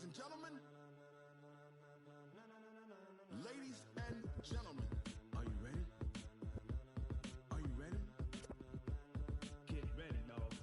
and gentlemen, ladies and gentlemen, are you ready? Are you ready? Get ready, dog.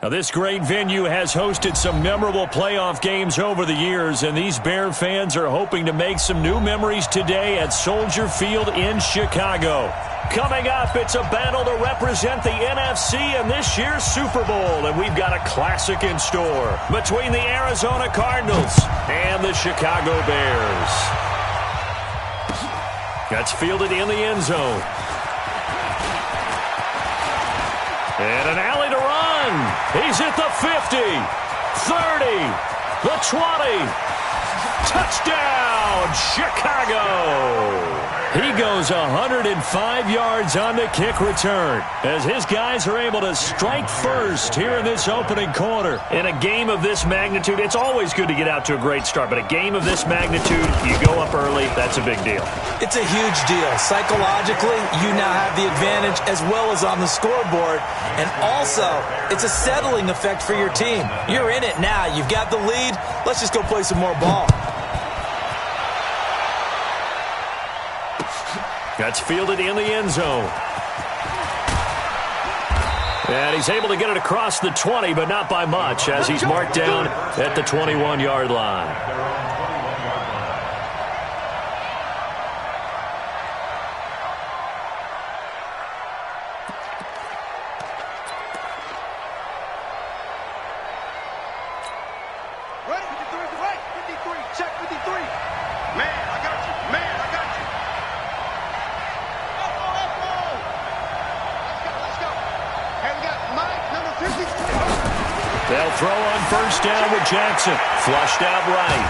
Now, this great venue has hosted some memorable playoff games over the years, and these Bear fans are hoping to make some new memories today at Soldier Field in Chicago. Coming up, it's a battle to represent the NFC in this year's Super Bowl, and we've got a classic in store between the Arizona Cardinals and the Chicago Bears. That's fielded in the end zone. And an alley to run. He's at the 50, 30, the 20. Touchdown, Chicago! He goes 105 yards on the kick return as his guys are able to strike first here in this opening quarter. In a game of this magnitude, it's always good to get out to a great start, but a game of this magnitude, you go up early, that's a big deal. It's a huge deal. Psychologically, you now have the advantage as well as on the scoreboard, and also, it's a settling effect for your team. You're in it now. You've got the lead. Let's just go play some more ball. That's fielded in the end zone. And he's able to get it across the 20, but not by much, as he's marked down at the 21-yard line. They'll throw on first down with Jackson. Flushed out right.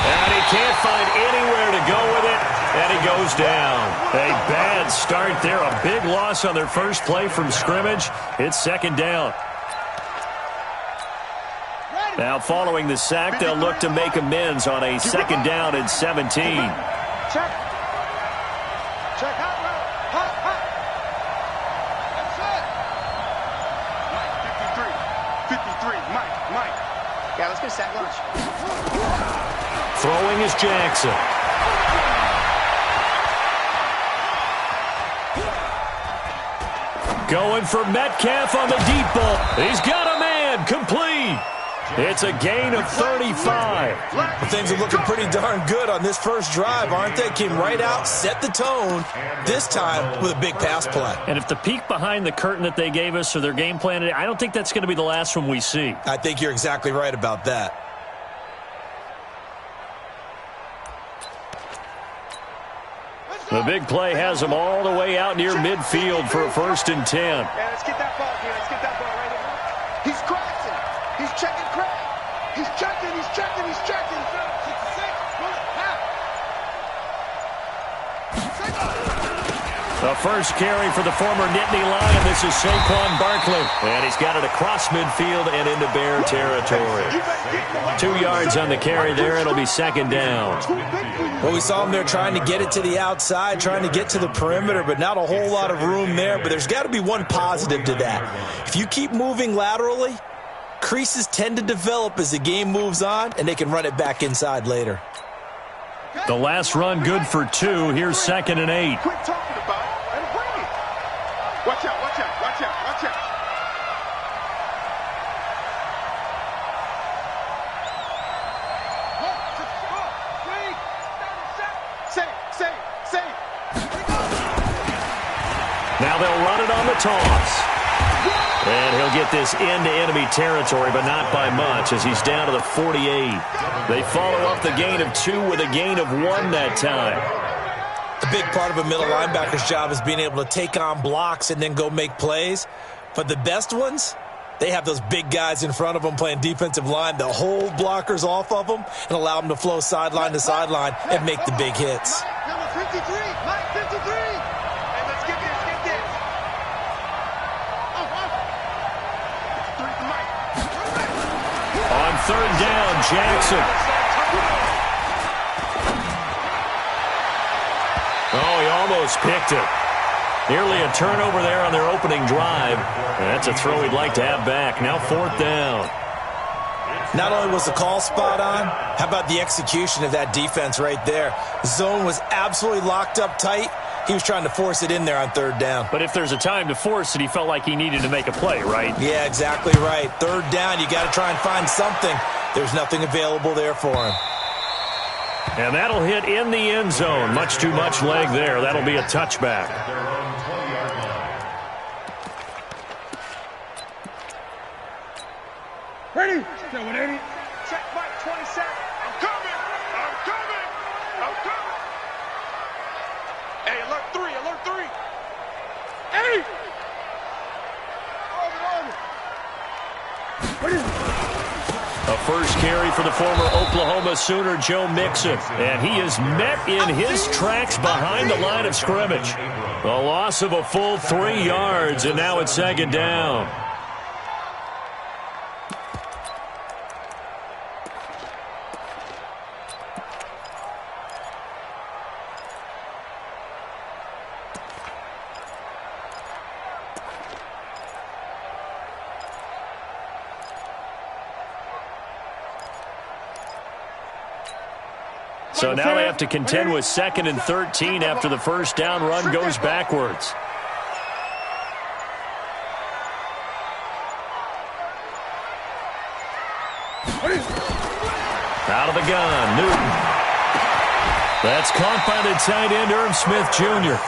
And he can't find anywhere to go with it, and he goes down. A bad start there. A big loss on their first play from scrimmage. It's second down. Now, following the sack, they'll look to make amends on a second down and 17. Check. Check out. Hot. That's it. 53. Mike. Yeah, let's get a sack lunch. Throwing is Jackson. Going for Metcalf on the deep ball. He's got a man. time, complete. It's a gain of 35. Well, things are looking pretty darn good on this first drive, aren't they? Came right out, set the tone, this time with a big pass play. And if the peek behind the curtain that they gave us or their game plan, I don't think that's going to be the last one we see. I think you're exactly right about that. The big play has them all the way out near midfield for a 1st and 10. Yeah, let's get that ball here. Let's get that ball right here. He's crossing. He's checking crack. He's checking. He's checking. He's checking. 66. The first carry for the former Nittany Lion. This is Saquon Barkley. And he's got it across midfield and into Bear territory. 2 yards on the carry there. It'll be 2nd down. Well, we saw him there trying to get it to the outside, trying to get to the perimeter, but not a whole lot of room there. But there's got to be one positive to that. If you keep moving laterally, creases tend to develop as the game moves on, and they can run it back inside later. The last run good for 2. Here's 2nd and 8. Quit talking about it and bring it. Watch out, watch out, watch out, watch out. Now they'll run it on the toss. And he'll get this into enemy territory, but not by much, as he's down to the 48. They follow up the gain of 2 with a gain of 1 that time. A big part of a middle linebacker's job is being able to take on blocks and then go make plays. But the best ones, they have those big guys in front of them playing defensive line that hold blockers off of them and allow them to flow sideline to sideline and make the big hits. Number 53, Mike 53. Hey, let's get this, get this. On 3rd down, Jackson. Oh, he almost picked it. Nearly a turnover there on their opening drive. That's a throw he'd like to have back. Now 4th down. Not only was the call spot on, how about the execution of that defense right there? Zone was absolutely locked up tight. He was trying to force it in there on 3rd down. But if there's a time to force it, he felt like he needed to make a play, right? Yeah, exactly right. 3rd down, you got to try and find something. There's nothing available there for him. And that'll hit in the end zone. Much too much leg there. That'll be a touchback. Ready? Check Mike 27. I'm coming. I'm coming. I'm coming. Hey, alert 3. Alert 3. Hey. A first carry for the former Oklahoma Sooner, Joe Mixon. And he is met in his tracks behind the line of scrimmage. A loss of a full 3 yards, and now it's 2nd down. So now they have to contend with 2nd and 13 after the first down run goes backwards. Out of the gun, Newton. That's caught by the tight end, Irv Smith Jr.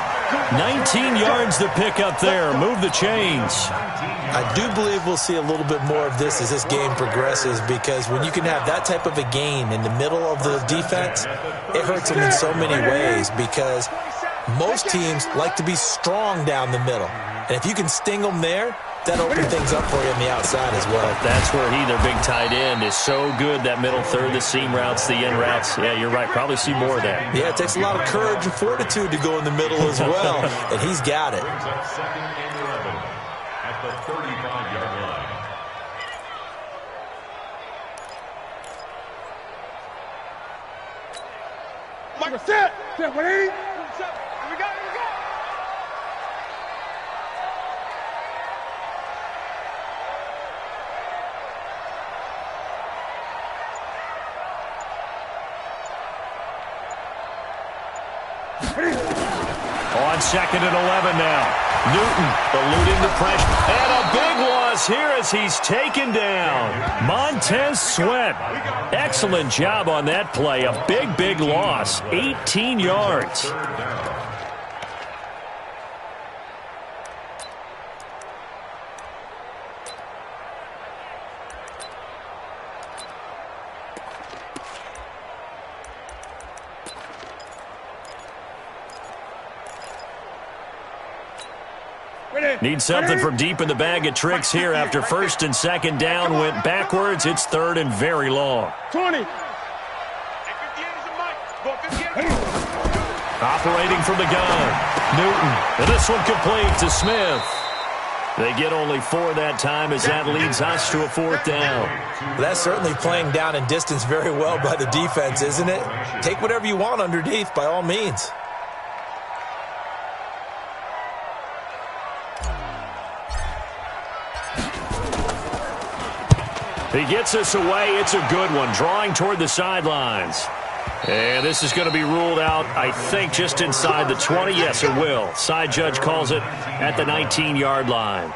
19 yards to pick up there. Move the chains. I do believe we'll see a little bit more of this as this game progresses, because when you can have that type of a gain in the middle of the defense, it hurts them in so many ways, because most teams like to be strong down the middle. And if you can sting them there, that opens things up for you on the outside as well. That's where their big tight end, is so good, that middle third, the seam routes, the in routes. Yeah, you're right. Probably see more of that. Yeah, it takes a lot of courage and fortitude to go in the middle as well, and he's got it. At the 35-yard line. Michael, set. Set, 180. Here we go, here we go. On 2nd and 11 now. Newton eluding the pressure. And a big one. does here as he's taken down. Montez Sweat. Excellent job on that play. A big, big loss. 18 yards. Need something from deep in the bag of tricks here after first and second down went backwards. It's third and very long. 20. Operating from the gun. Newton. And this one complete to Smith. They get only 4 that time as that leads us to a fourth down. That's certainly playing down and distance very well by the defense, isn't it? Take whatever you want underneath by all means. He gets us away. It's a good one. Drawing toward the sidelines. And this is going to be ruled out, I think, just inside the 20. Yes, it will. Side judge calls it at the 19-yard line.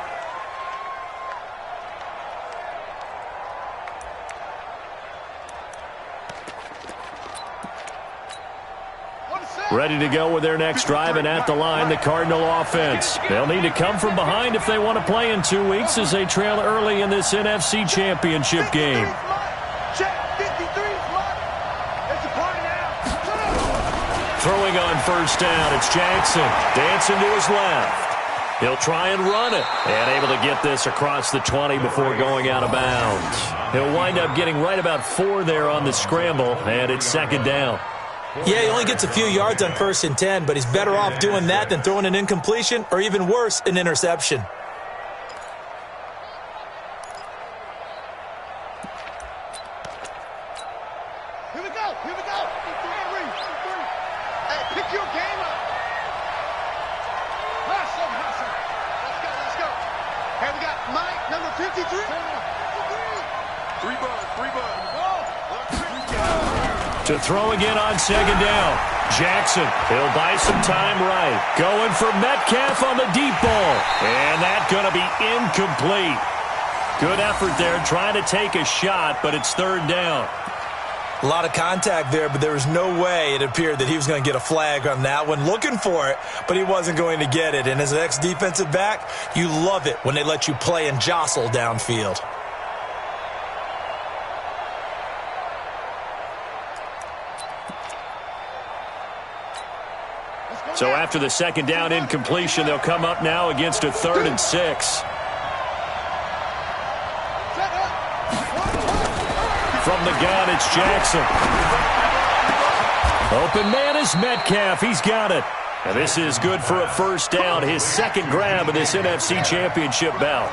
Ready to go with their next drive, and at the line, the Cardinal offense. They'll need to come from behind if they want to play in 2 weeks as they trail early in this NFC Championship game. Throwing on first down, it's Jackson. Dancing to his left. He'll try and run it. And able to get this across the 20 before going out of bounds. He'll wind up getting right about 4 there on the scramble, and it's second down. Yeah, he only gets a few yards on 1st and 10, but he's better off doing that than throwing an incompletion or even worse, an interception. Here we go. Hey, pick your game up. Hustle. Let's go. Hey, we got Mike, number 53. 3 bucks. To throw again on second down. Jackson, he'll buy some time right. Going for Metcalf on the deep ball. And that's going to be incomplete. Good effort there, trying to take a shot, but it's third down. A lot of contact there, but there was no way it appeared that he was going to get a flag on that one. Looking for it, but he wasn't going to get it. And as an ex-defensive back, you love it when they let you play and jostle downfield. So after the second down incompletion, they'll come up now against a 3rd and 6. From the gun, it's Jackson. Open man is Metcalf. He's got it. And this is good for a first down. His second grab of this NFC Championship bout.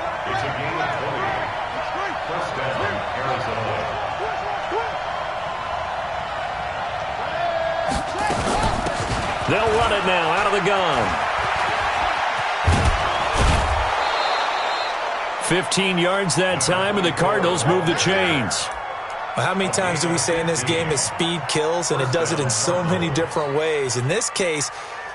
They'll run it now out of the gun. 15 yards that time, and the Cardinals move the chains. Well, how many times do we say in this game is speed kills, and it does it in so many different ways. In this case,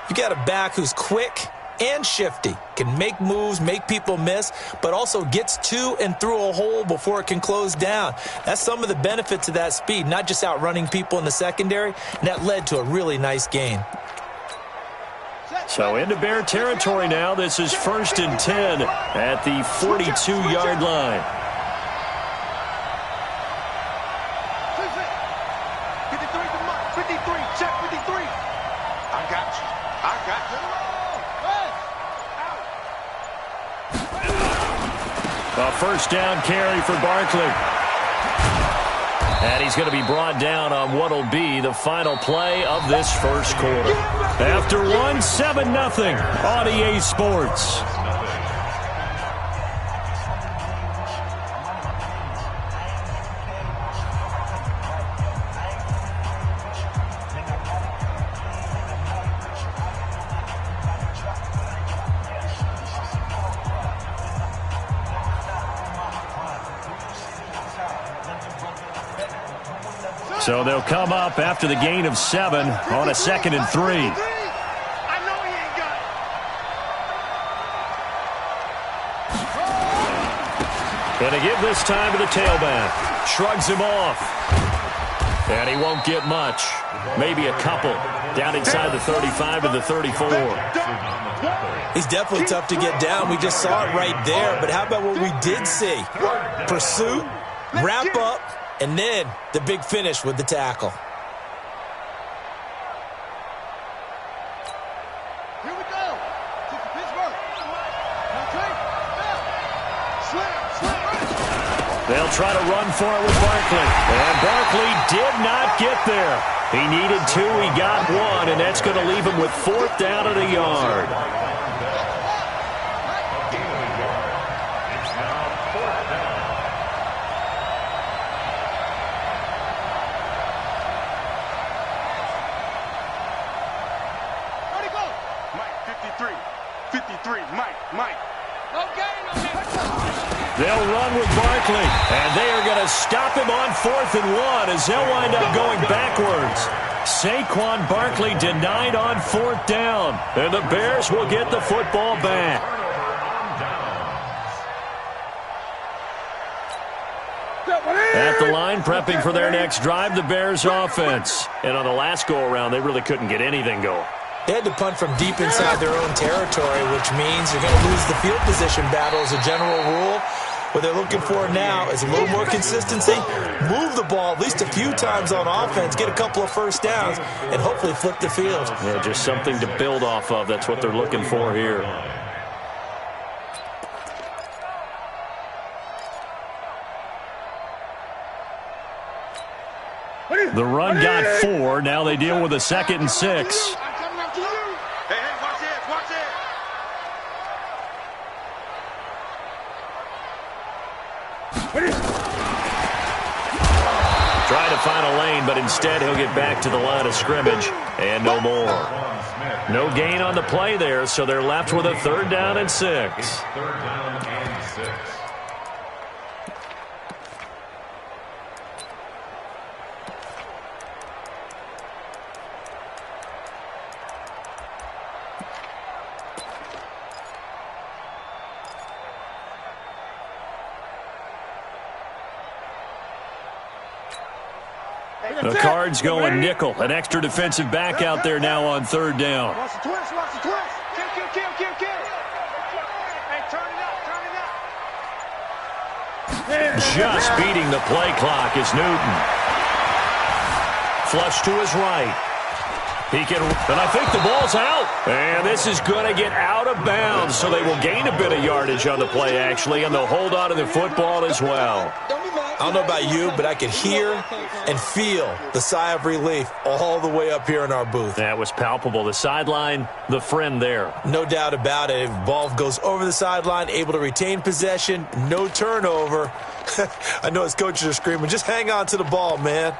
you got a back who's quick and shifty, can make moves, make people miss, but also gets to and through a hole before it can close down. That's some of the benefits of that speed, not just outrunning people in the secondary, and that led to a really nice gain. So into Bear territory now. This is 1st and 10 at the 42-yard line. 53, check 53. I got you. A first down carry for Barkley. And he's going to be brought down on what will be the final play of this first quarter. After 7-0 on EA Sports. So they'll come up after the gain of 7 on a 2nd and 3. I know he ain't got And to give this time to the tailback. Shrugs him off. And he won't get much. Maybe a couple. Down inside the 35 to the 34. He's definitely tough to get down. We just saw it right there. But how about what we did see? Pursuit, wrap up, and then the big finish with the tackle. Here we go. Pittsburgh. They'll try to run for it with Barkley. And Barkley did not get there. He needed 2, he got 1, and that's going to leave him with 4th down at a yard. It's now 4th down. Where'd he go? Mike, 53. Mike. Okay. They'll run with Barkley, and they are going to stop him on 4th and 1 as they'll wind up going backwards. Saquon Barkley denied on 4th down, and the Bears will get the football back. At the line, prepping for their next drive, the Bears offense. And on the last go-around, they really couldn't get anything going. They had to punt from deep inside their own territory, which means you're going to lose the field position battle as a general rule. What they're looking for now is a little more consistency, move the ball at least a few times on offense, get a couple of first downs, and hopefully flip the field. Yeah, just something to build off of. That's what they're looking for here. The run got 4. Now they deal with a 2nd and 6. Hey, watch it. Trying to find a lane, but instead he'll get back to the line of scrimmage. And no more. No gain on the play there, so they're left with a 3rd down and 6. 3rd down and 6. The Cards going nickel. An extra defensive back out there now on 3rd down. Watch the twist. Kill. Hey, turn it up. Just beating the play clock is Newton. Flush to his right. He can, and I think the ball's out. And this is going to get out of bounds, so they will gain a bit of yardage on the play, actually, and they'll hold on to the football as well. I don't know about you, but I could hear and feel the sigh of relief all the way up here in our booth. That was palpable. The sideline, the friend there. No doubt about it. If ball goes over the sideline, able to retain possession, no turnover. I know his coaches are screaming, just hang on to the ball, man.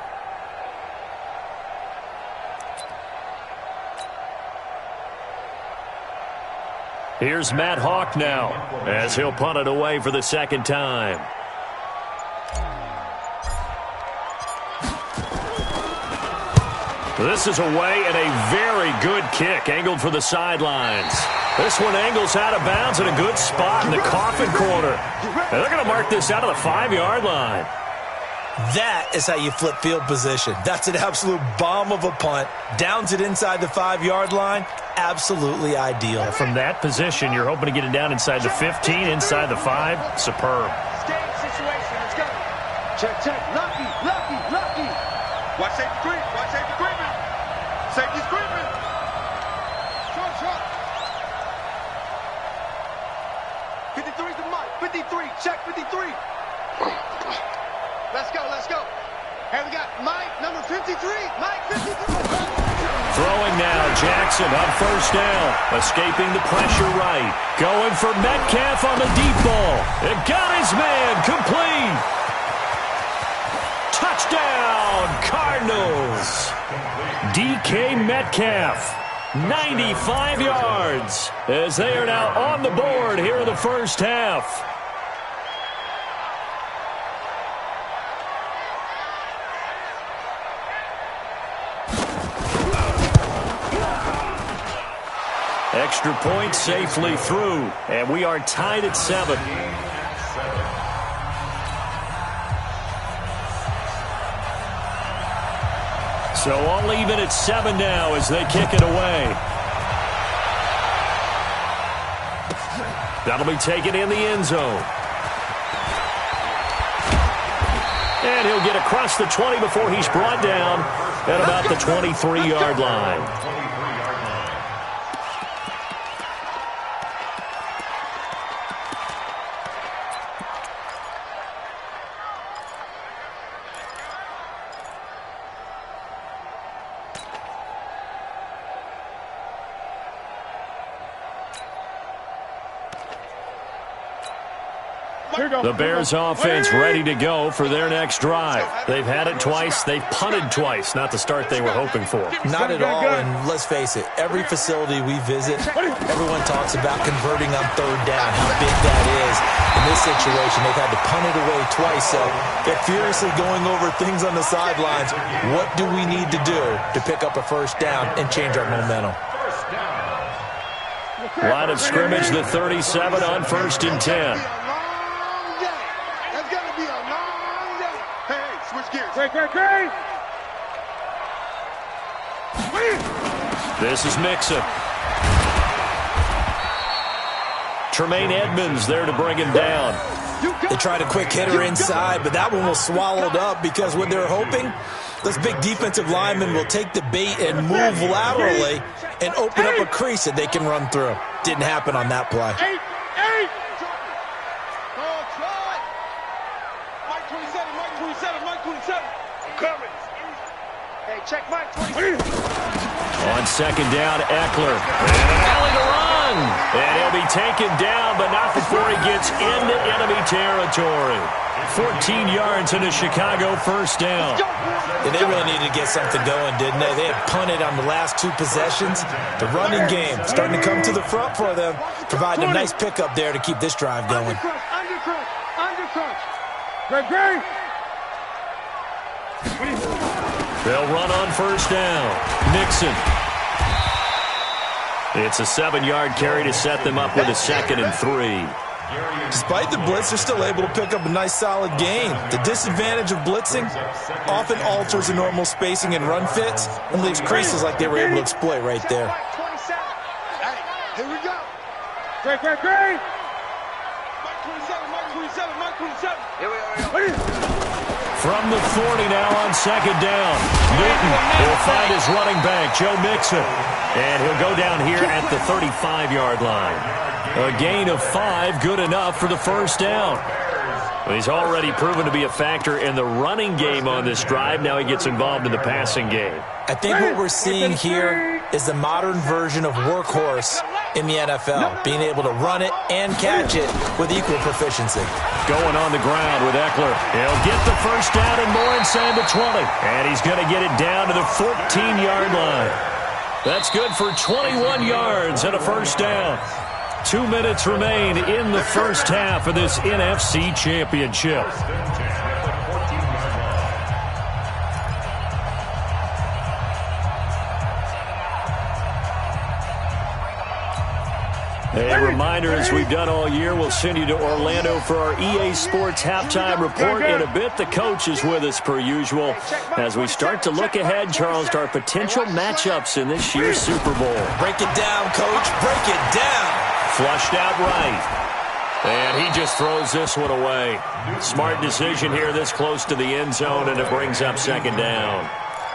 Here's Matt Hawk now as he'll punt it away for the 2nd time. This is away and a very good kick angled for the sidelines. This one angles out of bounds in a good spot in the coffin corner. And they're going to mark this out of the 5-yard line. That is how you flip field position. That's an absolute bomb of a punt. Downs it inside the 5-yard line. Absolutely ideal. From that position, you're hoping to get it down inside the 15, inside the 5. Superb. Stay situation. Let's go. Check. Lucky. Watch safety creep. Safety's creeping. Short. 53's the Mike. 53. Check 53. Let's go. Here we got Mike, number 53. Mike, 53. Throwing now, Jackson on 1st down. Escaping the pressure right. Going for Metcalf on the deep ball. It got his man complete. Touchdown, Cardinals. DK Metcalf, 95 yards, as they are now on the board here in the 1st half. Extra point safely through, and we are tied at 7. So all even at 7 now as they kick it away. That'll be taken in the end zone. And he'll get across the 20 before he's brought down at about the 23-yard line. The Bears offense ready to go for their next drive. They've had it twice. They've punted twice. Not the start they were hoping for. Not at all, and let's face it, every facility we visit, everyone talks about converting on third down, how big that is. In this situation, they've had to punt it away twice, so they're furiously going over things on the sidelines. What do we need to do to pick up a first down and change our momentum? Line of scrimmage, the 37 on 1st and 10. Great. This is Mixon. Tremaine Edmonds there to bring him down. They tried a quick hitter inside, but that one was swallowed up because what they're hoping, this big defensive lineman will take the bait and move laterally and open up a crease that they can run through. Didn't happen on that play. Check Mike 27. On 2nd down, Eckler. And an alley to run. And he'll be taken down, but not before he gets into enemy territory. 14 yards and a Chicago first down. And they really needed to get something going, didn't they? They had punted on the last 2 possessions. The running game starting to come to the front for them, providing a nice pickup there to keep this drive going. Undercrunch. Great. They'll run on 1st down. Mixon. It's a 7-yard carry to set them up with a 2nd and 3. Despite the blitz, they're still able to pick up a nice solid gain. The disadvantage of blitzing often alters the normal spacing and run fits and leaves creases like they were able to exploit right there. Hey, here we go. Great. Mike 27. Here we go. From the 40 now on 2nd down. Newton will find his running back, Joe Mixon. And he'll go down here at the 35-yard line. A gain of 5, good enough for the first down. Well, he's already proven to be a factor in the running game on this drive. Now he gets involved in the passing game. I think what we're seeing here is the modern version of workhorse in the NFL, being able to run it and catch it with equal proficiency. Going on the ground with Eckler. He'll get the first down and more inside the 20. And he's going to get it down to the 14-yard line. That's good for 21 yards and a first down. 2 minutes remain in the first half of this NFC Championship. A reminder, as we've done all year, we'll send you to Orlando for our EA Sports halftime report in a bit. The coach is with us per usual as we start to look ahead, Charles, to our potential matchups in this year's Super Bowl. Break it down, Coach. Break it down. Flushed out right. And he just throws this one away. Smart decision here this close to the end zone, and it brings up 2nd down.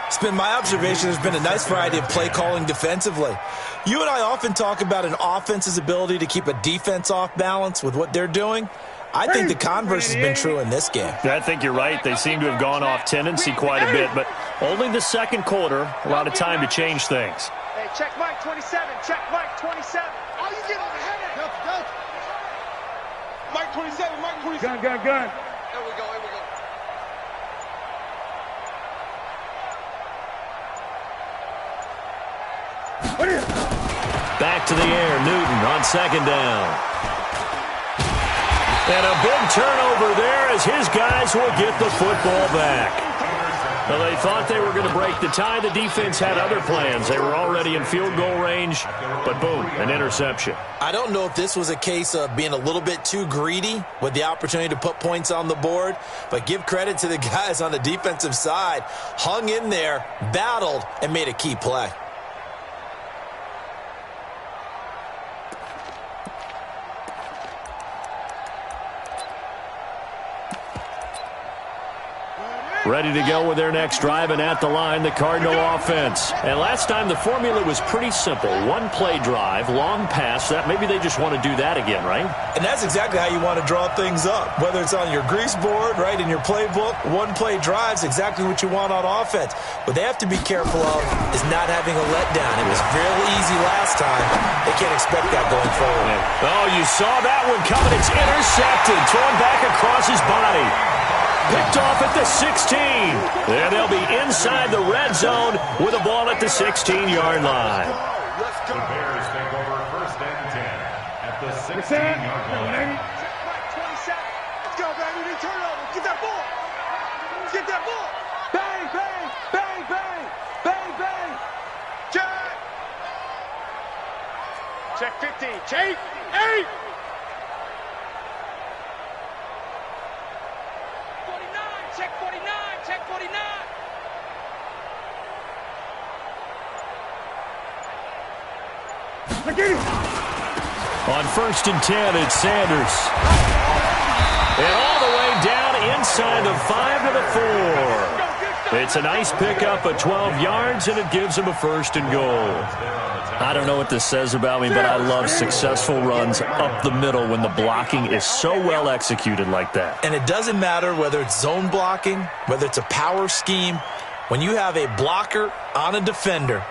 It's been my observation there's been a nice variety of play calling defensively. You and I often talk about an offense's ability to keep a defense off balance with what they're doing. I think the converse has been true in this game. I think you're right. They seem to have gone off tendency quite a bit, but only the 2nd quarter, a lot of time to change things. Hey, check Mike 27. Check Mike 27. Oh, you get on the head. Go. Mike 27. Mike 27. Gun. Here we go. Back to the air, Newton on 2nd down. And a big turnover there as his guys will get the football back. Well, they thought they were going to break the tie. The defense had other plans. They were already in field goal range, but boom, an interception. I don't know if this was a case of being a little bit too greedy with the opportunity to put points on the board, but give credit to the guys on the defensive side. Hung in there, battled, and made a key play. Ready to go with their next drive, and at the line, the Cardinal offense. And last time, the formula was pretty simple. One-play drive, long pass. That maybe they just want to do that again, right? And that's exactly how you want to draw things up. Whether it's on your grease board, right, in your playbook, one-play drive's exactly what you want on offense. What they have to be careful of is not having a letdown. It was fairly easy last time. They can't expect that going forward. Oh, you saw that one coming. It's intercepted. Thrown back across his body. Picked off at the 16. There they'll be inside the red zone with a ball at the 16-yard line. The Bears take over 1st and 10 at the 16-yard line. 27. Let's go, baby. Turnover. Get that ball. Get that ball. Bang, bang, bang, bang, bang, bang. Check. Check 15. Check 8. 49. Check 49. Check 49. On 1st and 10, it's Sanders. And all the way down inside the 5 to the 4. It's a nice pickup of 12 yards, and it gives him a 1st and goal. I don't know what this says about me, but I love successful runs up the middle when the blocking is so well executed like that. And it doesn't matter whether it's zone blocking, whether it's a power scheme. When you have a blocker on a defender,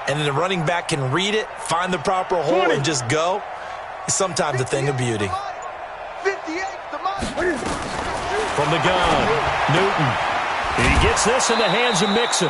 and then the running back can read it, find the proper hole, and just go, it's sometimes a thing of beauty. 58, From the gun, Newton. He gets this in the hands of Mixon.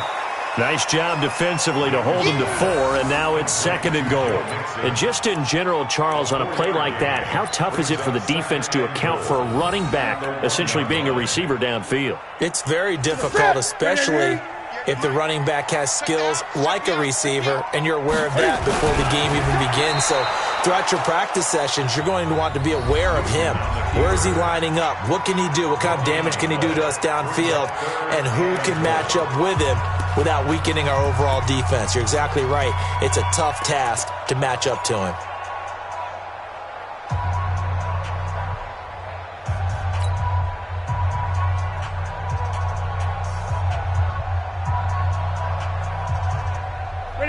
Nice job defensively to hold him to 4, and now it's 2nd and goal. And just in general, Charles, on a play like that, how tough is it for the defense to account for a running back essentially being a receiver downfield? It's very difficult, especially if the running back has skills like a receiver, and you're aware of that before the game even begins. So throughout your practice sessions, you're going to want to be aware of him. Where is he lining up? What can he do? What kind of damage can he do to us downfield? And who can match up with him without weakening our overall defense? You're exactly right. It's a tough task to match up to him.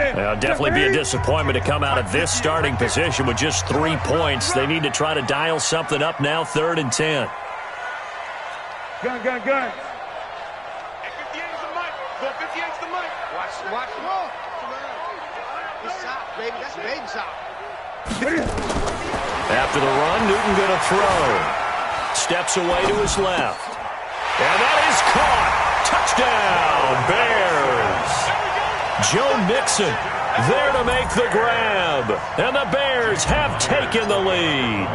It'll definitely be a disappointment to come out of this starting position with just 3 points. They need to try to dial something up now, 3rd and 10. Gun. Hey, 58's the mic. Go 58's the mic. Watch the ball. It's soft, baby. That's baby soft. After the run, Newton going to throw. Steps away to his left. And that is caught. Touchdown, Bears. Joe Mixon there to make the grab. And the Bears have taken the lead.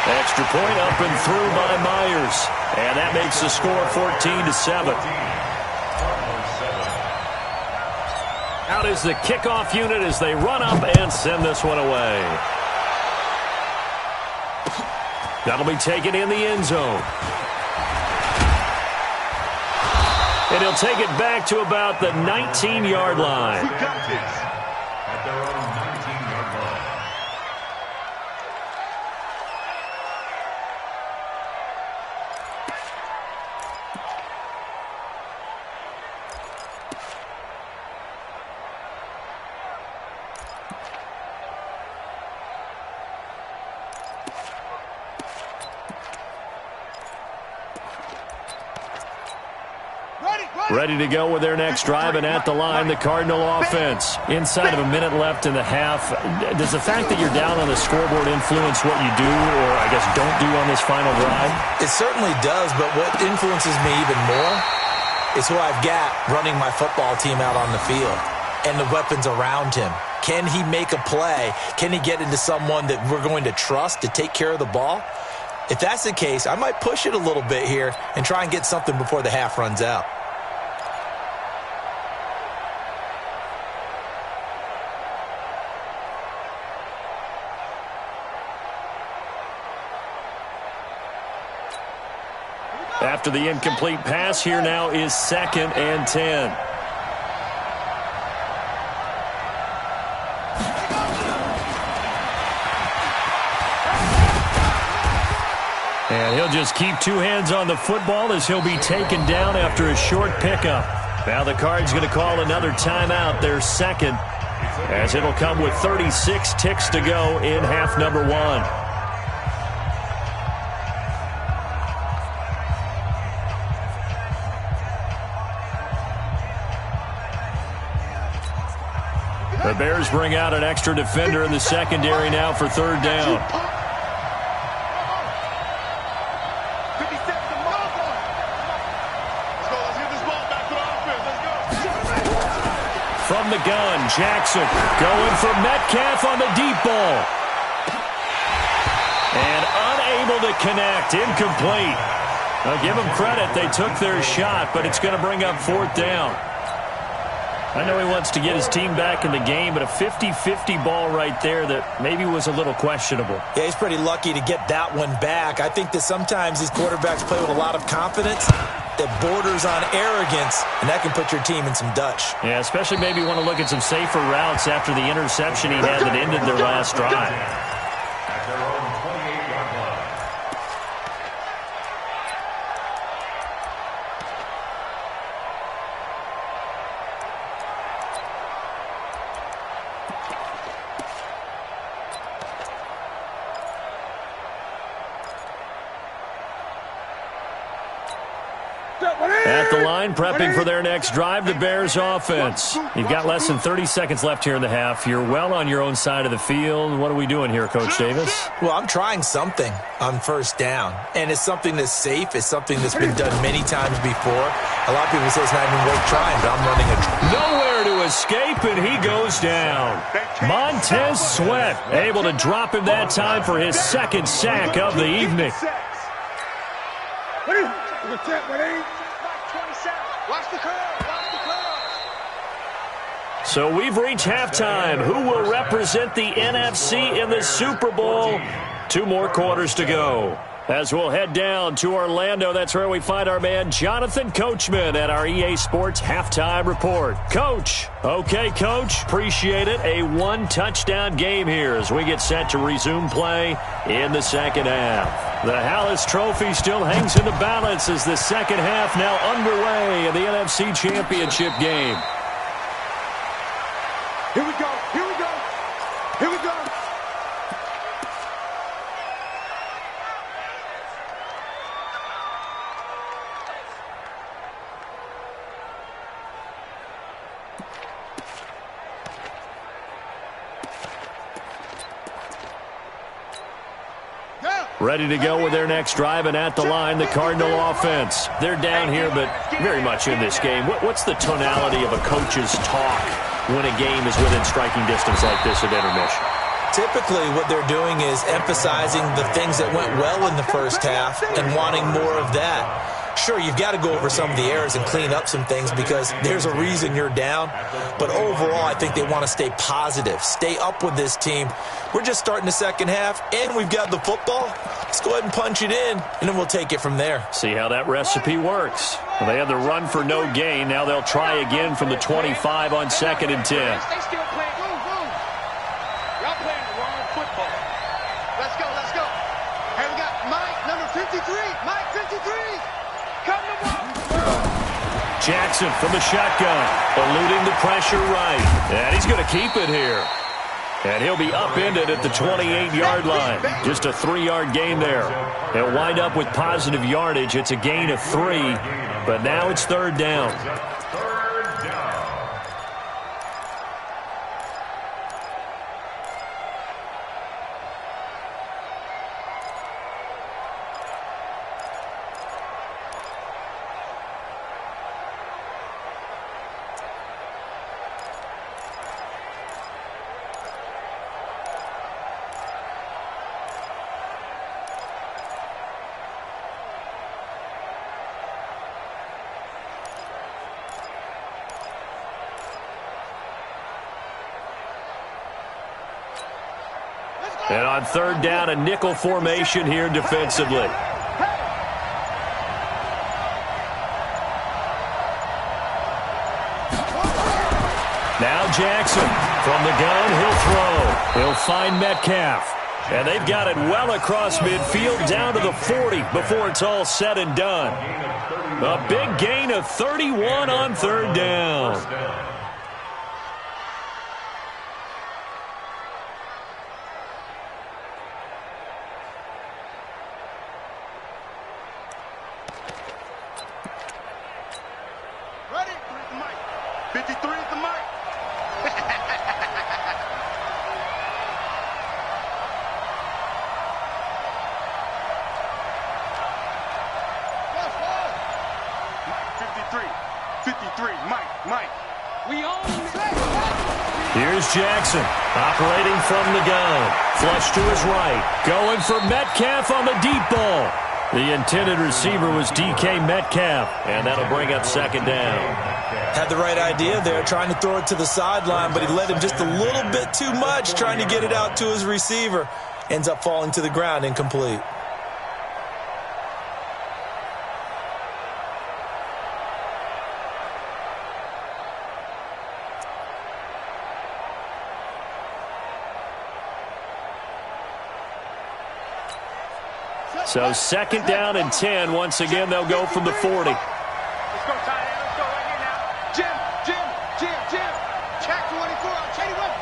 Extra point up and through by Myers. And that makes the score 14-7. Out is the kickoff unit as they run up and send this one away. That'll be taken in the end zone. And he'll take it back to about the 19-yard line. At their own 19-yard line. Ready to go with their next drive, and at the line, the Cardinal offense. Inside of a minute left in the half, does the fact that you're down on the scoreboard influence what you do, or I guess don't do on this final drive? It certainly does, but what influences me even more is who I've got running my football team out on the field and the weapons around him. Can he make a play? Can he get into someone that we're going to trust to take care of the ball? If that's the case, I might push it a little bit here and try and get something before the half runs out. After the incomplete pass, here now is 2nd and 10. And he'll just keep 2 hands on the football as he'll be taken down after a short pickup. Now the Cards going to call another timeout, their second, as it'll come with 36 ticks to go in half number 1. The Bears bring out an extra defender in the secondary now for 3rd down. From the gun, Jackson going for Metcalf on the deep ball. And unable to connect, incomplete. I'll give them credit, they took their shot, but it's going to bring up 4th down. I know he wants to get his team back in the game, but a 50-50 ball right there that maybe was a little questionable. Yeah, he's pretty lucky to get that one back. I think that sometimes these quarterbacks play with a lot of confidence that borders on arrogance, and that can put your team in some Dutch. Yeah, especially maybe want to look at some safer routes after the interception he had that ended their last drive. At their own 28-yard line. At the line, prepping for their next drive, the Bears offense. You've got less than 30 seconds left here in the half. You're well on your own side of the field. What are we doing here, Coach Davis? Well, I'm trying something on 1st down, and it's something that's safe. It's something that's been done many times before. A lot of people say it's not even worth trying, but I'm running a... Nowhere to escape, and he goes down. Montez Sweat able to drop him that time for his 2nd sack of the evening. Watch the curve. So we've reached halftime. Who will represent the NFC in the Super Bowl? 2 more quarters to go. As we'll head down to Orlando, that's where we find our man Jonathan Coachman at our EA Sports Halftime Report. Coach. Okay, Coach. Appreciate it. A 1-touchdown game here as we get set to resume play in the 2nd half. The Hallis Trophy still hangs in the balance as the 2nd half now underway in the NFC Championship game. Here we go. Ready to go with their next drive, and at the line, the Cardinal offense. They're down here, but very much in this game. What's the tonality of a coach's talk when a game is within striking distance like this at intermission? Typically, what they're doing is emphasizing the things that went well in the 1st half and wanting more of that. Sure, you've got to go over some of the errors and clean up some things because there's a reason you're down. But overall, I think they want to stay positive, stay up with this team. We're just starting the 2nd half, and we've got the football. Let's go ahead and punch it in, and then we'll take it from there. See how that recipe works. Well, they had the run for no gain. Now they'll try again from the 25 on 2nd and 10. They still playing. Y'all playing the wrong football. Let's go. Hey, we got Mike, number 53. Mike, 53. Come to one. Jackson from the shotgun, eluding the pressure right. And he's going to keep it here. And he'll be upended at the 28-yard line. Just a 3-yard gain there. He'll wind up with positive yardage. It's a gain of 3, but now it's 3rd down. And on third down, a nickel formation here defensively. Now Jackson from the gun, he'll throw. He'll find Metcalf. And they've got it well across midfield down to the 40 before it's all said and done. A big gain of 31 on third down. Ready? 53 at the mic. Mike. We own Here's Jackson, operating from the gun. Flush to his right. Going for Metcalf on the deep ball. The intended receiver was DK Metcalf, and that'll bring up second down. Had the right idea there, trying to throw it to the sideline, but he led him just a little bit too much, trying to get it out to his receiver. Ends up falling to the ground, incomplete. So second down and 10. Once again, they'll go from the 40. Let's go, tight end. Let's go right here now. Jim. Check 24. Shady West.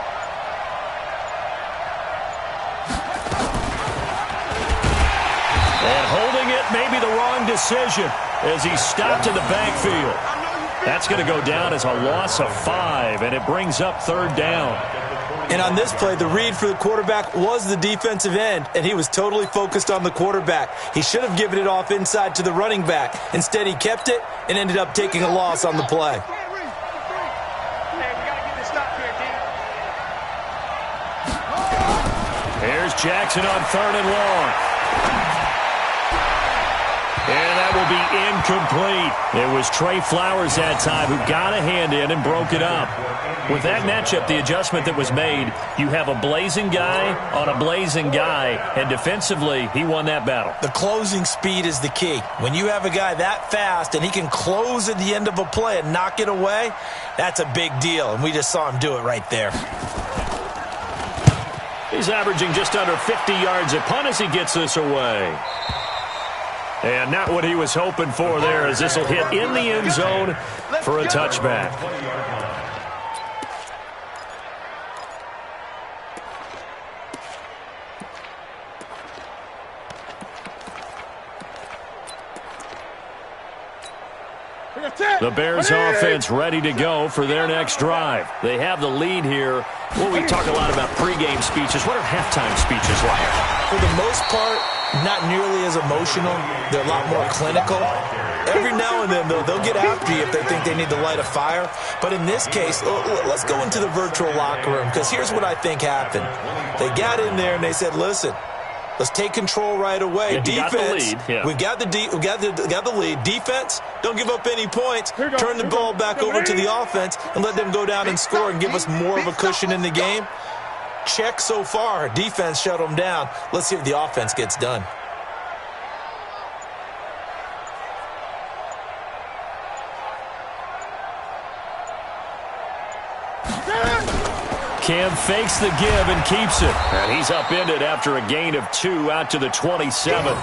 And holding it may be the wrong decision as he stopped in the backfield. That's going to go down as a loss of 5, and it brings up third down. And on this play, the read for the quarterback was the defensive end, and he was totally focused on the quarterback. He should have given it off inside to the running back. Instead, he kept it and ended up taking a loss on the play. Here's Jackson on third and long. And that will be incomplete. It was Trey Flowers that time who got a hand in and broke it up. With that matchup, the adjustment that was made, you have a blazing guy on a blazing guy, and defensively, he won that battle. The closing speed is the key. When you have a guy that fast and he can close at the end of a play and knock it away, that's a big deal, and we just saw him do it right there. He's averaging just under 50 yards a punt as he gets this away. And not what he was hoping for there, as this will hit in the end zone for a touchback. The Bears offense ready to go for their next drive. They have the lead here. Well, we talk a lot about pregame speeches. What are halftime speeches like? For the most part, not nearly as emotional. They're a lot more clinical. Every now and then, they'll get after you if they think they need to light a fire. But in this case, let's go into the virtual locker room, because here's what I think happened. They got in there and they said, listen, let's take control right away. Yeah, defense, we got the lead. Defense, don't give up any points. Turn the ball back over to the offense and let them go down and score and give us more of a cushion in the game. Check so far. Defense shut them down. Let's see if the offense gets done. Cam fakes the give and keeps it. And he's upended after a gain of 2 out to the 27.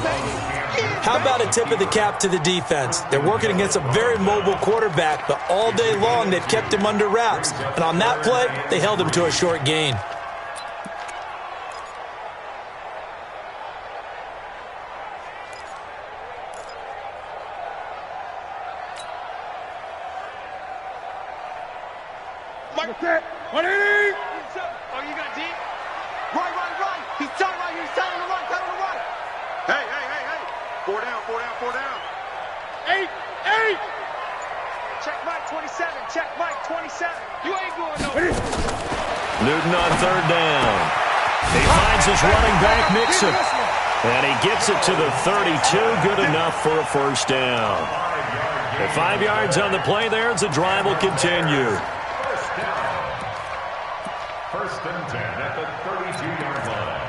How about a tip of the cap to the defense? They're working against a very mobile quarterback, but all day long they've kept him under wraps. And on that play, they held him to a short gain. Oh, you got deep? Right. He's telling right here. He's telling him to run. Tell him to run. Hey. 4 down. 8. Check Mike 27. Check Mike 27. You ain't going nowhere. Newton on third down. He finds his running back, Mixon. And he gets it to the 32. Good enough for a first down. At 5 yards on the play there, the drive will continue. First and 10 at the 32-yard line.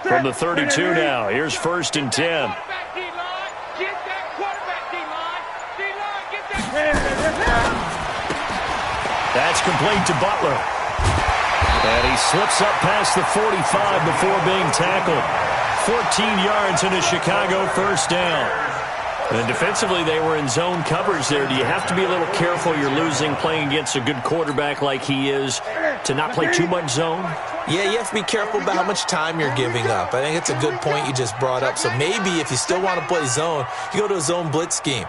From the 32 now, here's 1st and 10. That's complete to Butler. And he slips up past the 45 before being tackled. 14 yards and a Chicago first down. And defensively, they were in zone coverage there. Do you have to be a little careful you're losing playing against a good quarterback like he is to not play too much zone? Yeah, you have to be careful about how much time you're giving up. I think it's a good point you just brought up. So maybe if you still want to play zone, you go to a zone blitz scheme.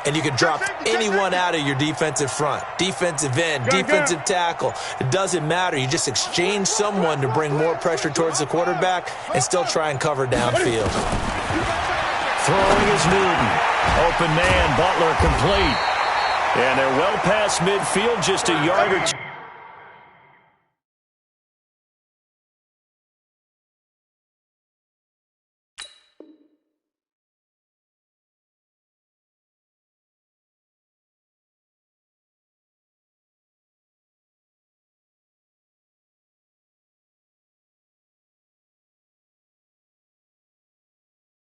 And you can drop anyone out of your defensive front, defensive end, defensive tackle. It doesn't matter. You just exchange someone to bring more pressure towards the quarterback and still try and cover downfield. Throwing is Newton. Open man, Butler complete. And they're well past midfield, just a yard or two.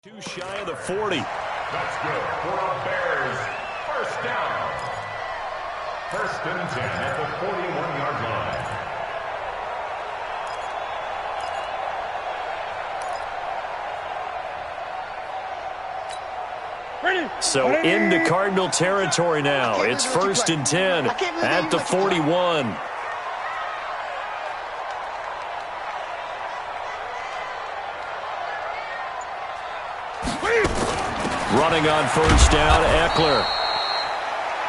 Too shy of the 40. That's good for the Bears. First down. 1st and 10 at the 41-yard line. So into Cardinal territory now. It's 1st and 10 at the 41. Running on first down, Eckler.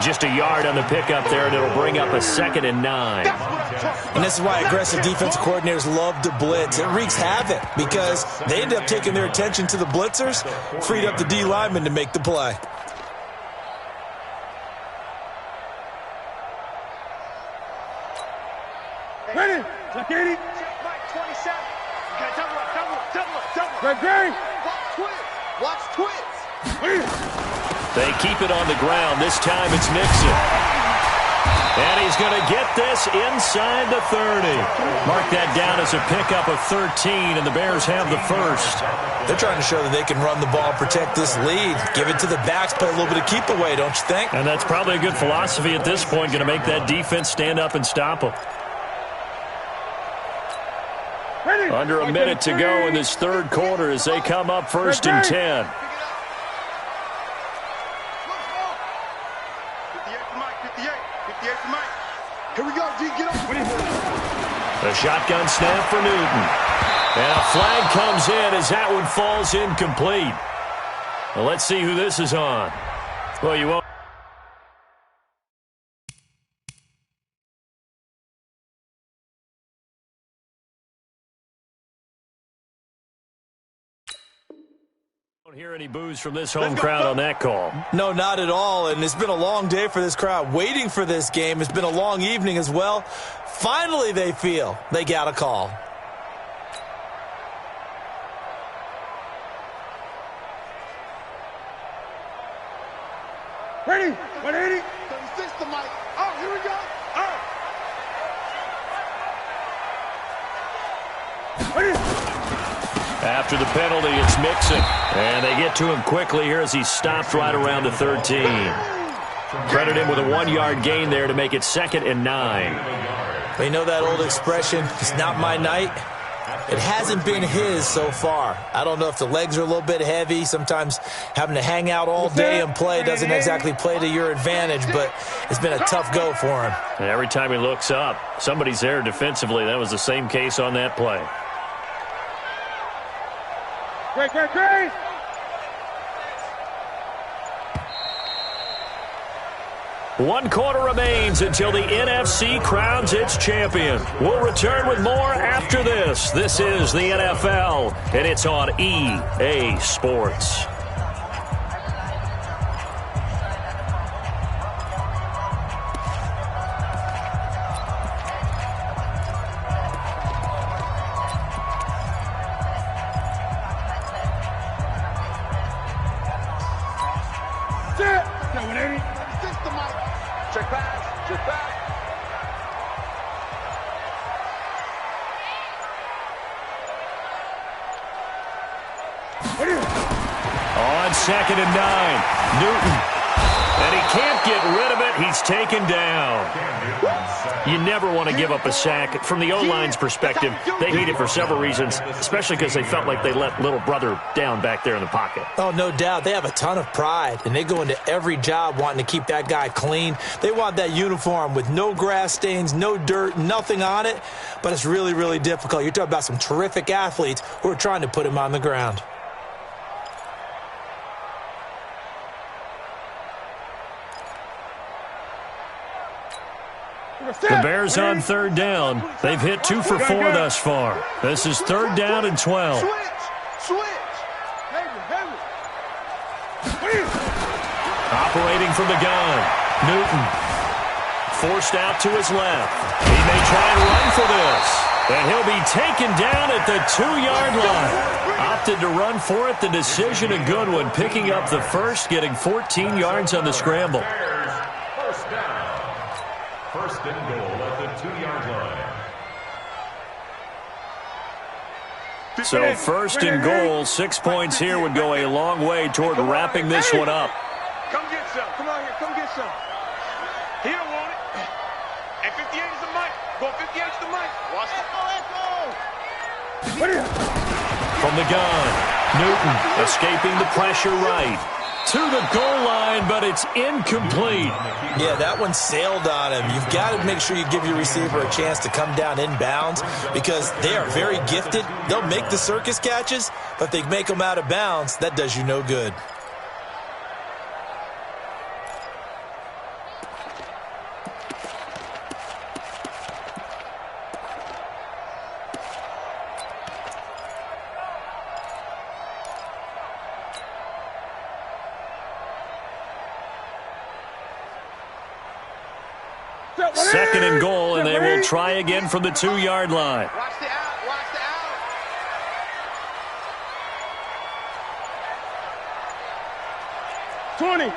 Just a yard on the pickup there, and it'll bring up a 2nd and 9. And this is why aggressive defensive coordinators love to blitz. It wreaks havoc because they end up taking their attention to the blitzers, freed up the D lineman to make the play. Ready? Check 80. Check Mike 27. Okay, double up. Watch twins. They keep it on the ground. This time it's Mixon. And he's going to get this inside the 30. Mark that down as a pickup of 13, and the Bears have the first. They're trying to show that they can run the ball, protect this lead, give it to the backs, play a little bit of keep away, don't you think? And that's probably a good philosophy at this point, going to make that defense stand up and stop them. Under a minute to go in this third quarter as they come up 1st and 10. Here we go, D. Get up. A shotgun snap for Newton. And a flag comes in as that one falls incomplete. Well, let's see who this is on. Well, you won't. Don't hear any boos from this home crowd on that call. No, not at all, and it's been a long day for this crowd waiting for this game. It's been a long evening as well. Finally, they feel they got a call. Ready? 180. 36 to Mike. Oh, here we go. Ready? After the penalty, it's Mixon. And they get to him quickly here as he's stopped right around the 13. Credit him with a 1-yard gain there to make it 2nd and 9. Well, you know that old expression, it's not my night? It hasn't been his so far. I don't know if the legs are a little bit heavy. Sometimes having to hang out all day and play doesn't exactly play to your advantage, but it's been a tough go for him. And every time he looks up, somebody's there defensively. That was the same case on that play. Great. 1 quarter remains until the NFC crowns its champion. We'll return with more after this. This is the NFL, and it's on EA Sports. Check pass. On 2nd and 9, Newton. And he can't get rid of it. He's taken down. You never want to give up a sack. From the O-line's perspective, they hate it for several reasons, especially because they felt like they let little brother down back there in the pocket. Oh, no doubt. They have a ton of pride, and they go into every job wanting to keep that guy clean. They want that uniform with no grass stains, no dirt, nothing on it. But it's really, really difficult. You're talking about some terrific athletes who are trying to put him on the ground. The Bears on 3rd down. They've hit 2 for 4 thus far. This is 3rd down and 12. Operating from the gun, Newton. Forced out to his left. He may try and run for this. And he'll be taken down at the 2-yard line. Opted to run for it. The decision a good one. Picking up the first, getting 14 yards on the scramble. First down. First and goal at the 2-yard line. So 1st and goal, 6 points here would go a long way toward wrapping this one up. Come get some. Come on here. Come get some. He don't want it. And 58 is the mic. Go 58 is the mic. Watch it. From the gun, Newton escaping the pressure right. To the goal line, but it's incomplete. Yeah, that one sailed on him. You've got to make sure you give your receiver a chance to come down inbounds because they are very gifted. They'll make the circus catches, but if they make them out of bounds, that does you no good. Second and goal, and they will try again from the 2-yard line. Watch the out. Watch the out. 20.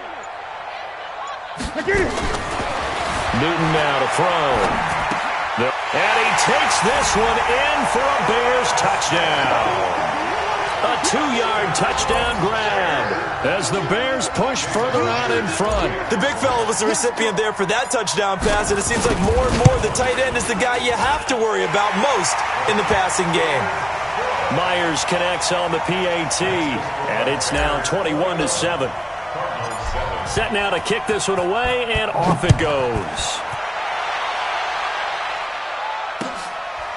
I get it. Newton now to throw. And he takes this one in for a Bears touchdown. A 2-yard touchdown grab as the Bears push further out in front. The big fella was the recipient there for that touchdown pass, and it seems like more and more the tight end is the guy you have to worry about most in the passing game. Myers connects on the PAT, and it's now 21-7. Set now to kick this one away, and off it goes.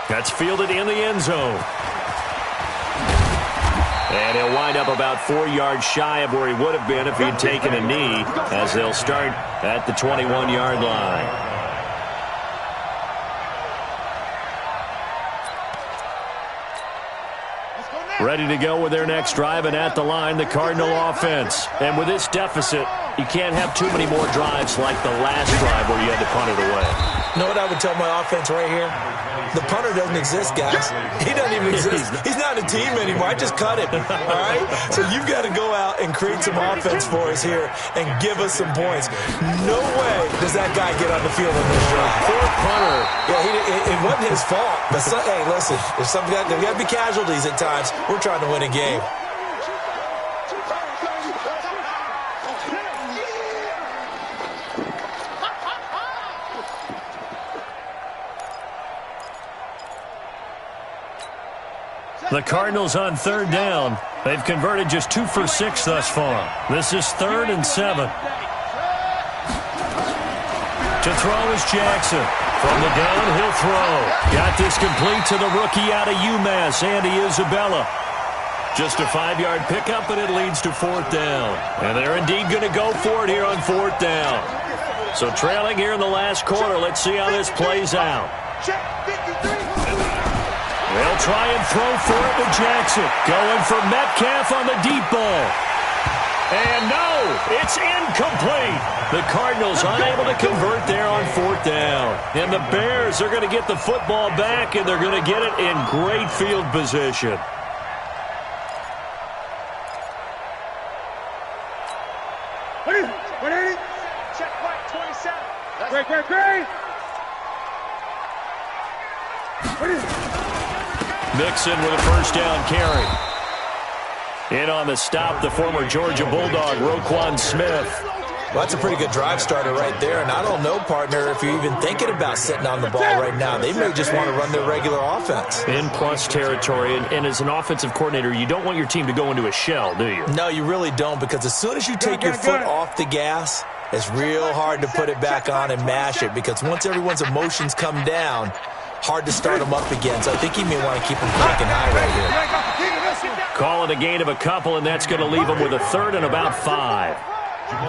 That's fielded in the end zone. And he'll wind up about 4 yards shy of where he would have been if he'd taken a knee, as they'll start at the 21-yard line. Ready to go with their next drive, and at the line, the Cardinal offense. And with this deficit, you can't have too many more drives like the last drive where you had to punt it away. You know what I would tell my offense right here? The punter doesn't exist, guys. He doesn't even exist. He's not a team anymore. I just cut him, all right? So you've got to go out and create some offense for us here and give us some points. No way does that guy get on the field in this drive. Poor punter. Yeah, it wasn't his fault. But, hey, listen, there's got to be casualties at times. We're trying to win a game. The Cardinals on 3rd down. They've converted just 2 for 6 thus far. This is 3rd and 7. To throw is Jackson. From the gun, he'll throw. Got this complete to the rookie out of UMass, Andy Isabella. Just a 5-yard pickup, but it leads to 4th down. And they're indeed going to go for it here on 4th down. So trailing here in the last quarter, let's see how this plays out. They'll try and throw for it with Jackson. Going for Metcalf on the deep ball. And no, it's incomplete. The Cardinals unable to convert there on 4th down. And the Bears are going to get the football back, and they're going to get it in great field position. What is it? Check right, 27. Great. Mixon with a first down carry. In on the stop, the former Georgia Bulldog, Roquan Smith. Well, that's a pretty good drive starter right there, and I don't know, partner, if you're even thinking about sitting on the ball right now. They may just want to run their regular offense. In plus territory, and as an offensive coordinator, you don't want your team to go into a shell, do you? No, you really don't, because as soon as you take your foot off the gas, it's real hard to put it back on and mash it, because once everyone's emotions come down, hard to start them up again. So I think he may want to keep them cranking high right here. Call it a gain of a couple, and that's going to leave them with a third and about 5.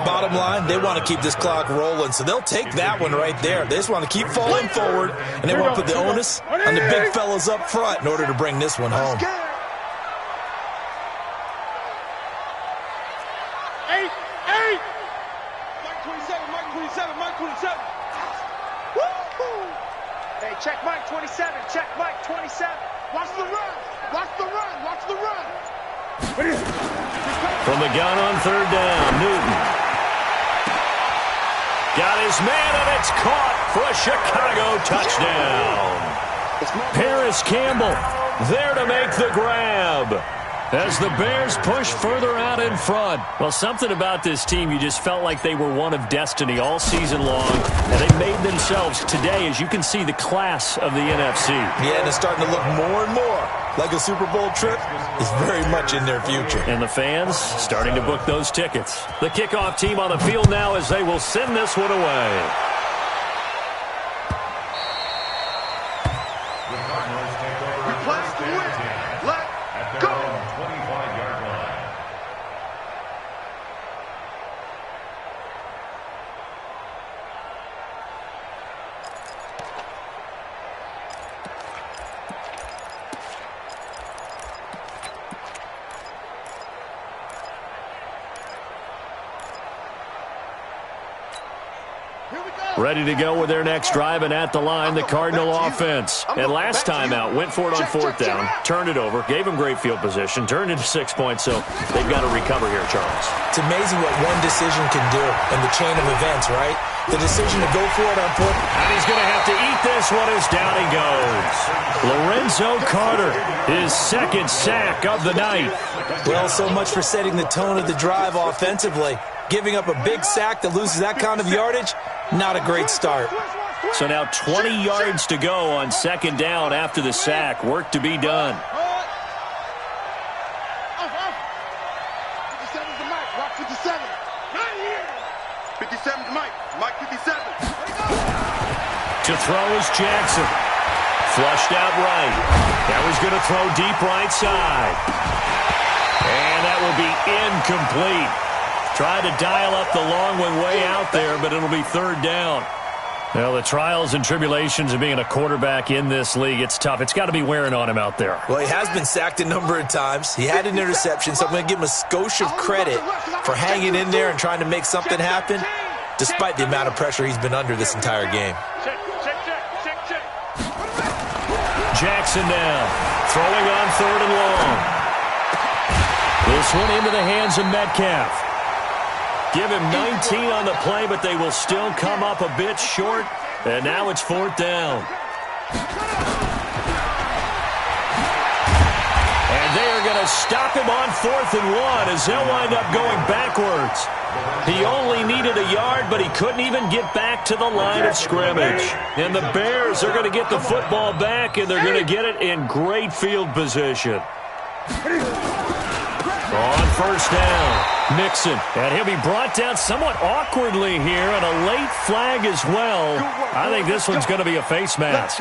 Bottom line, they want to keep this clock rolling, so they'll take that one right there. They just want to keep falling forward, and they want to put the onus on the big fellas up front in order to bring this one home. 8. Mike 27, Mike 27, Mike 27. Woo! Hey, check Mike 27, check Mike 27. Watch the run, watch the run, watch the run. From the gun on third down, Newton. Got his man, and it's caught for a Chicago touchdown. Paris Campbell there to make the grab as the Bears push further out in front. Well, something about this team, you just felt like they were one of destiny all season long, and they made themselves today, as you can see, the class of the NFC. Yeah, and it's starting to look more and more like a Super Bowl trip is very much in their future. And the fans starting to book those tickets. The kickoff team on the field now as they will send this one away. Ready to go with their next drive, and at the line, the Cardinal offense. And last time out, went for it on fourth down, turned it over, gave them great field position, turned into 6 points, so they've got to recover here, Charles. It's amazing what one decision can do in the chain of events, right? The decision to go for it on fourth. And he's going to have to eat this one as down he goes. Lorenzo Carter, his second sack of the night. Well, so much for setting the tone of the drive offensively. Giving up a big sack that loses that kind of yardage, not a great start. So now 20 yards to go on second down after the sack. Work to be done. 57's the Mike, Rock 57. 57's Mike, Mike 57. To throw is Jackson. Flushed out right. Now he's going to throw deep right side. And that will be incomplete. Tried to dial up the long one way out there, but it'll be third down. Well, the trials and tribulations of being a quarterback in this league, it's tough. It's got to be wearing on him out there. Well, he has been sacked a number of times. He had an interception, so I'm going to give him a skosh of credit for hanging in there and trying to make something happen, despite the amount of pressure he's been under this entire game. Jackson now, throwing on third and long. This one into the hands of Metcalf. Give him 19 on the play, but they will still come up a bit short. And now it's fourth down. And they are going to stop him on 4th and 1 as they'll wind up going backwards. He only needed a yard, but he couldn't even get back to the line of scrimmage. And the Bears are going to get the football back, and they're going to get it in great field position. On first down, Mixon, and he'll be brought down somewhat awkwardly here, and a late flag as well. I think this one's going to be a face mask.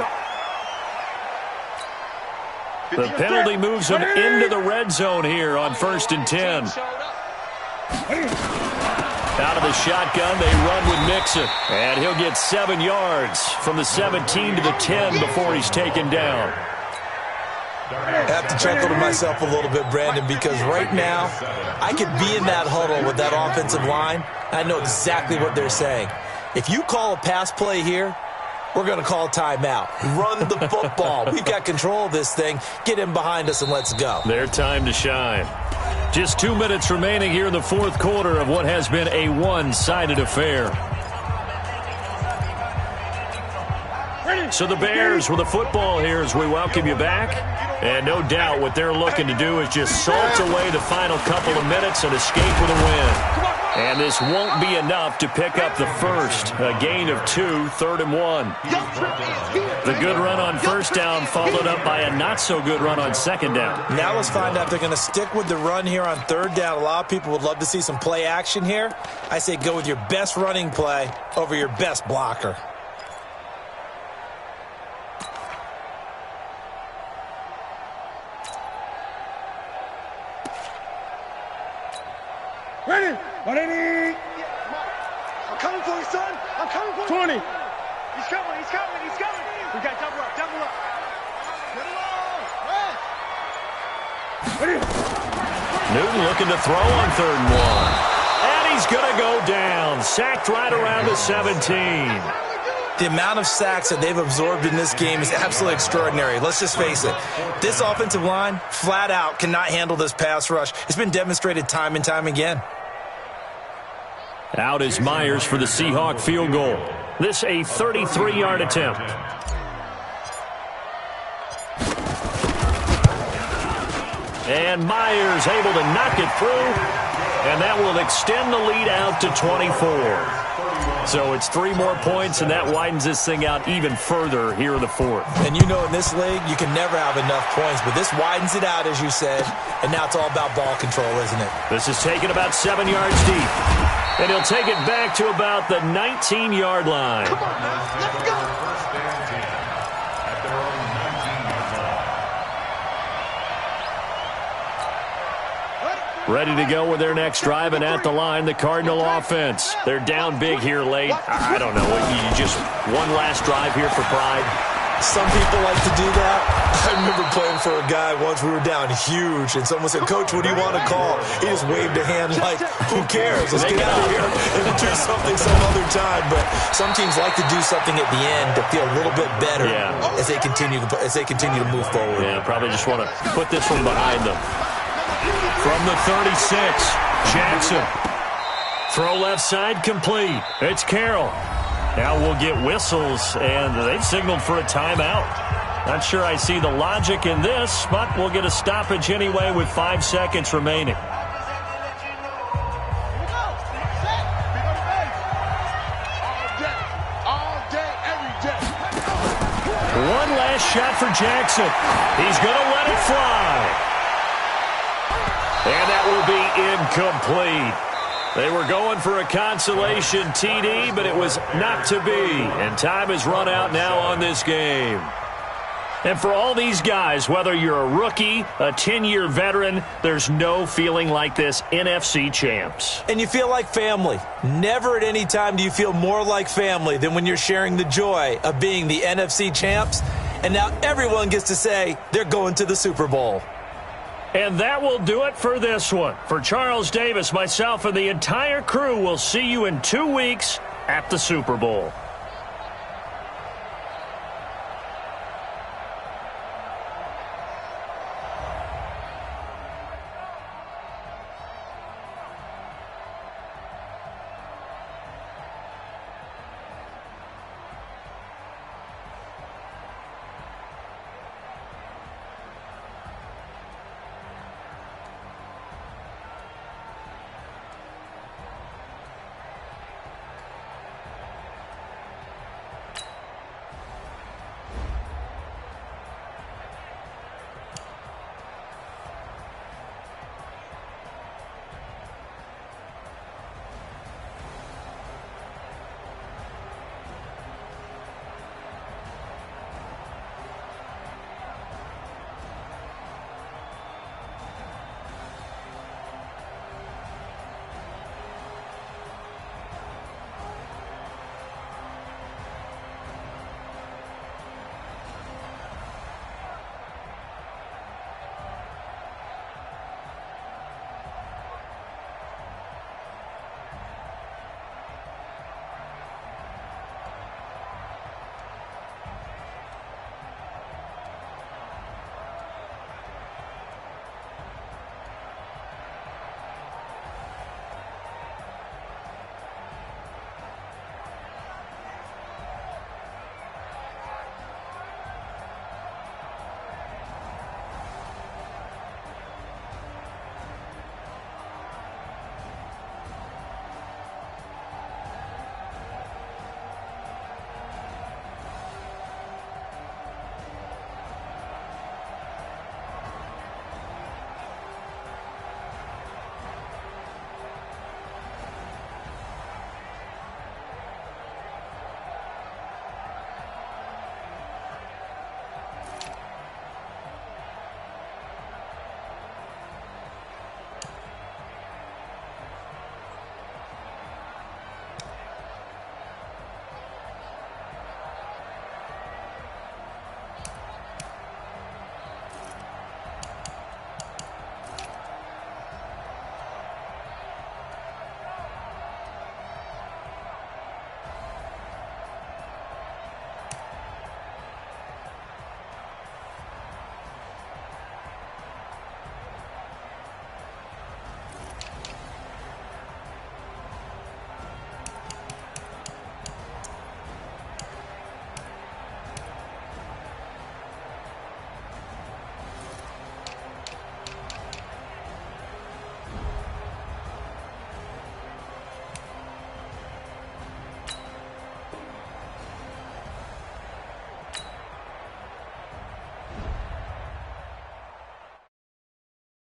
The penalty moves him into the red zone here on 1st and 10. Out of the shotgun, they run with Mixon, and he'll get 7 yards from the 17 to the 10 before he's taken down. I have to chuckle to myself a little bit, Brandon, because right now I could be in that huddle with that offensive line. I know exactly what they're saying. If you call a pass play here, we're going to call a timeout. Run the football. We've got control of this thing. Get in behind us and let's go. Their time to shine. Just 2 minutes remaining here in the fourth quarter of what has been a one-sided affair. So the Bears with the football here as we welcome you back. And no doubt what they're looking to do is just salt away the final couple of minutes and escape with a win. And this won't be enough to pick up the first. A gain of 2, 3rd and 1. The good run on first down followed up by a not-so-good run on second down. Now let's find out if they're going to stick with the run here on third down. A lot of people would love to see some play action here. I say go with your best running play over your best blocker. Ready? Ready? I'm coming for you, son. I'm coming for you. 20. He's coming. He's coming. He's coming. We got double up. Double up. Get along. Newton looking to throw on 3rd and 1. And he's going to go down. Sacked right around the 17. The amount of sacks that they've absorbed in this game is absolutely extraordinary. Let's just face it. This offensive line, flat out, cannot handle this pass rush. It's been demonstrated time and time again. Out is Myers for the Seahawk field goal. This a 33-yard attempt. And Myers able to knock it through. And that will extend the lead out to 24. So it's 3 more points, and that widens this thing out even further here in the 4th. And you know in this league, you can never have enough points, but this widens it out, as you said, and now it's all about ball control, isn't it? This is taken about 7 yards deep. And he'll take it back to about the 19-yard line. Come on, now. Let's go. Ready to go with their next drive, and at the line, the Cardinal offense. They're down big here late. I don't know. You just one last drive here for pride. Some people like to do that. I remember playing for a guy once. We were down huge, and someone said, "Coach, what do you want to call?" He just waved a hand like, "Who cares? Let's get out of here and do something some other time." But some teams like to do something at the end to feel a little bit better as they continue to move forward. Yeah, probably just want to put this one behind them. From the 36, Jackson. Throw left side complete. It's Carroll. Now we'll get whistles, and they've signaled for a timeout. Not sure I see the logic in this, but we'll get a stoppage anyway with 5 seconds remaining. One last shot for Jackson. He's going to let it fly. And that will be incomplete. They were going for a consolation TD, but it was not to be. And time has run out now on this game. And for all these guys, whether you're a rookie, a 10-year veteran, there's no feeling like this NFC champs. And you feel like family. Never at any time do you feel more like family than when you're sharing the joy of being the NFC champs. And now everyone gets to say they're going to the Super Bowl. And that will do it for this one. For Charles Davis, myself, and the entire crew, we'll see you in 2 weeks at the Super Bowl.